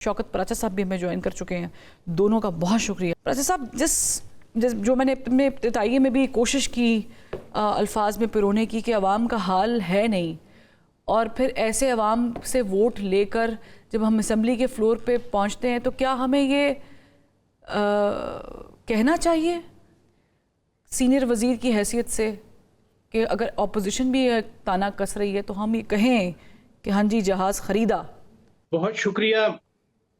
शौकत पराचा साहब भी हमें ज्वाइन कर चुके हैं, दोनों का बहुत शुक्रिया। पराचा साहब, जो मैंने अपने इब्तिदाई में भी कोशिश की अल्फाज में पिरोने की कि अवाम का हाल है नहीं, और फिर ऐसे अवाम से वोट लेकर जब हम असम्बली के फ्लोर पे पहुंचते हैं तो क्या हमें ये कहना चाहिए सीनियर वज़ीर की हैसियत से कि अगर अपोजिशन भी ताना कस रही है तो हम ये कहें कि हाँ जी जहाज़ ख़रीदा? बहुत शुक्रिया।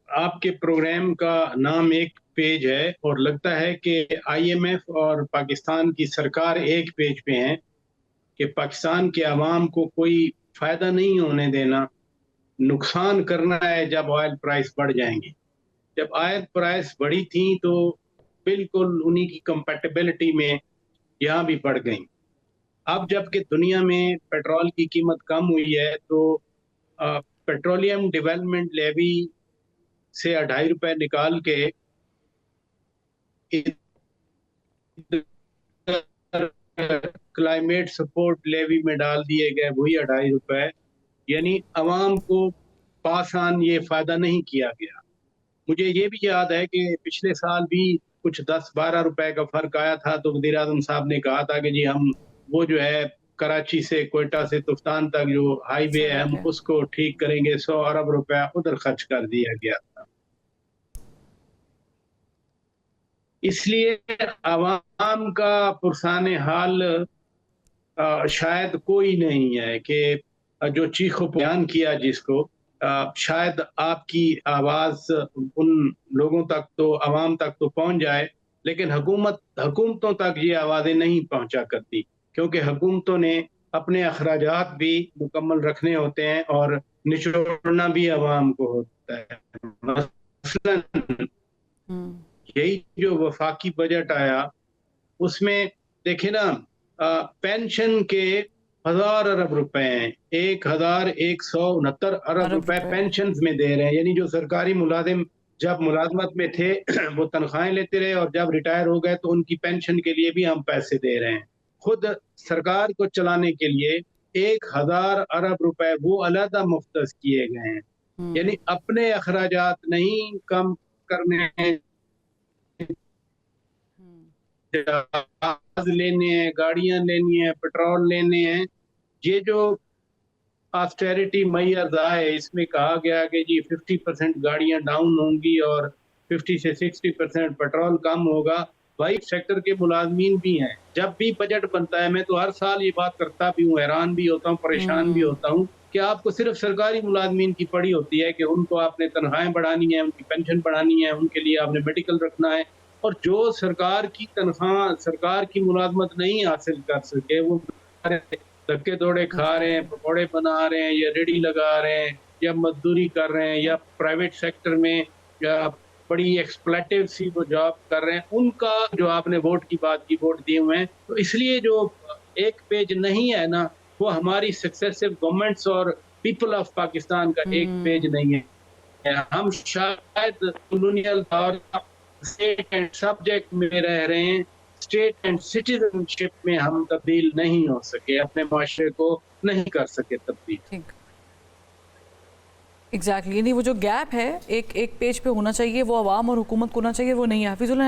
आपके प्रोग्राम का नाम एक पेज है और लगता है कि IMF और पाकिस्तान की सरकार एक पेज पे हैं कि पाकिस्तान के अवाम को कोई फ़ायदा नहीं होने देना, नुकसान करना है जब ऑयल प्राइस बढ़ जाएंगे। जब ऑयल प्राइस बढ़ी थी तो बिल्कुल उन्हीं की कंपैटिबिलिटी में यहाँ भी बढ़ गई। अब जबकि दुनिया में पेट्रोल की कीमत कम हुई है तो पेट्रोलियम डेवलपमेंट लेवी से 2.5 रुपए निकाल के क्लाइमेट सपोर्ट लेवी में डाल दिए गए वही 2.5 रुपए, यानी अवाम को पास ऑन ये फायदा नहीं किया गया। मुझे ये भी याद है कि पिछले साल भी कुछ 10-12 रुपए का फर्क आया था तो वज़ीर आज़म साहब ने कहा था कि जी हम वो जो है कराची से कोयटा से तुफ्तान तक जो हाईवे है हम उसको ठीक करेंगे, 100 अरब रुपया उधर खर्च कर दिया गया था। इसलिए अवाम का पुरसाने हाल शायद कोई नहीं है कि जो चीखो बयान किया जिसको शायद आपकी आवाज़ उन लोगों तक तो अवाम तक तो पहुंच जाए, लेकिन हुकूमतों तक ये आवाज़ें नहीं पहुंचा करती क्योंकि हुकूमतों ने अपने अखराजात भी मुकम्मल रखने होते हैं और निचोड़ना भी अवाम को होता है। मसलन यही जो वफाकी बजट आया उसमें देखे ना पेंशन के 1000 अरब रुपए हैं, 1169 अरब रुपए पेंशन में दे रहे हैं, यानी जो सरकारी मुलाजिम जब मुलाजमत में थे वो तनख्वाहें लेते रहे और जब रिटायर हो गए तो उनकी पेंशन के लिए भी हम पैसे दे रहे हैं। खुद सरकार को चलाने के लिए 1000 अरब रुपए वो अलग मुख्तस किए गए हैं, यानी अपने अखराजात नहीं कम करने हैं, जहाज लेने हैं, गाड़ियां लेनी है, पेट्रोल लेने हैं। ये जो ऑस्टेरिटी मैयर्स आए इसमें कहा गया कि जी 50% गाड़ियां डाउन होंगी और 50 से 60% पेट्रोल कम होगा। भाई सेक्टर के मुलाजमीन भी हैं, जब भी बजट बनता है मैं तो हर साल ये बात करता भी हूँ, हैरान भी होता हूँ, परेशान भी होता हूँ कि आपको सिर्फ सरकारी मुलाजमीन की पड़ी होती है कि उनको आपने तनख्वाहें बढ़ानी है, उनकी पेंशन बढ़ानी है, उनके लिए आपने मेडिकल रखना है, और जो सरकार की तनख्वाह सरकार की मुलाजमत नहीं हासिल कर सके वो धक्के दौड़े खा रहे हैं, पकौड़े बना रहे हैं या रेडी लगा रहे हैं या मजदूरी कर रहे हैं या प्राइवेट सेक्टर में या बड़ी एक्सप्लॉइटिव सी वो जॉब कर रहे हैं, उनका जो आपने वोट की बात की, वोट दिए हुए हैं। तो इसलिए जो एक पेज नहीं है ना वो हमारी सक्सेसिव गवर्नमेंट्स और पीपल ऑफ पाकिस्तान का एक पेज नहीं है। हम शायद कॉलोनियल और स्टेट एंड सब्जेक्ट में रह रहे हैं, स्टेट एंड सिटीजनशिप में हम तब्दील नहीं हो सके, अपने माशरे को नहीं कर सके तब्दील। एग्जैक्टली, यानी वो जो गैप है एक पेज पे होना चाहिए, वो अवाम और हुकूमत को होना चाहिए, वो नहीं है। हाफिजुल्लाह